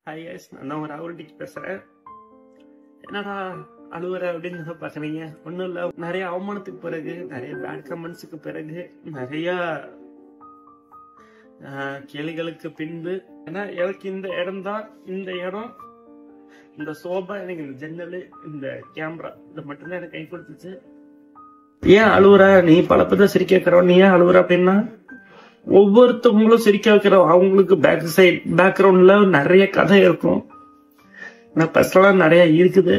Hi guys, நான் ஒரு ராகுல்டிக்கு பேசுறேன். என்னடா அழுவுற அப்படின்னு பாக்குறீங்க? ஒன்றும் இல்லை, நிறைய அவமானத்துக்கு பிறகு, நிறைய பேட் கமெண்ட்ஸுக்கு பிறகு, நிறைய கேள்விகளுக்கு பின்பு, ஏன்னா எனக்கு இந்த இடம் தான், இந்த இடம், இந்த சோபா, எனக்கு இந்த ஜன்னல், இந்த கேமரா, இது மட்டும்தான் எனக்கு கை கொடுத்துச்சு. ஏன் அழுவுற நீ? பல பேர் சிரிக்க வைக்கிறோம், நீ ஏன் அழுவுற அப்படின்னா, ஒவ்வொருத்தவங்களும் சிரிக்க வைக்கிறோம். அவங்களுக்கு பேக்ரவுண்ட்ல நிறைய கதை இருக்கும். பர்சனலா நிறைய இருக்குது.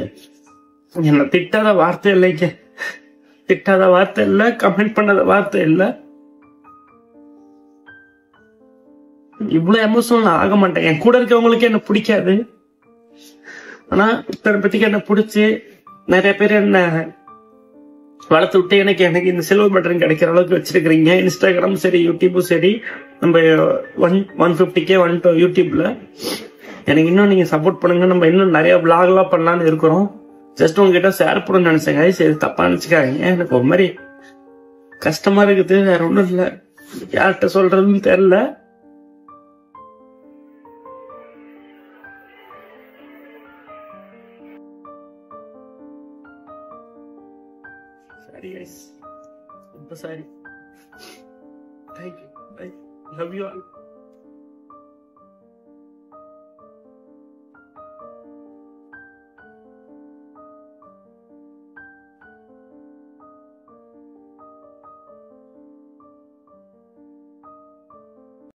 என்ன திட்டாத வார்த்தை இல்லைங்க, திட்டாத வார்த்தை இல்ல, கமெண்ட் பண்ணாத வார்த்தை இல்ல. இவ்வளவு எமோஷனல் நான் ஆக மாட்டேன். என் கூட இருக்கவங்களுக்கு என்ன பிடிக்காது, ஆனா இத்தனை பத்திக்கு என்ன பிடிச்சி நிறைய பேர் என்ன வளர்த்து விட்டு எனக்கு இந்த சில்வர் பட்டன் கிடைக்கிற அளவுக்கு வச்சிருக்கிறீங்க. இன்ஸ்டாகிராம் சரி, யூடியூபும் சரி. நம்ம 150K வந்துட்டோம் யூடியூப்ல. எனக்கு இன்னும் நீங்க சப்போர்ட் பண்ணுங்க. நம்ம இன்னும் நிறைய விளாக் எல்லாம் பண்ணலாம்னு இருக்கிறோம். ஜஸ்ட் உங்ககிட்ட ஷேர் பண்ணணும்னு நினைச்சேங்க. சரி, தப்பா நினைச்சுக்காதீங்க. எனக்கு ஒரு மாதிரி கஷ்டமா இருக்குது, வேற ஒன்றும் இல்லை. யார்கிட்ட சொல்றதுன்னு தெரியல. Sorry guys, ரொம்ப sorry. Thank you. I love you all.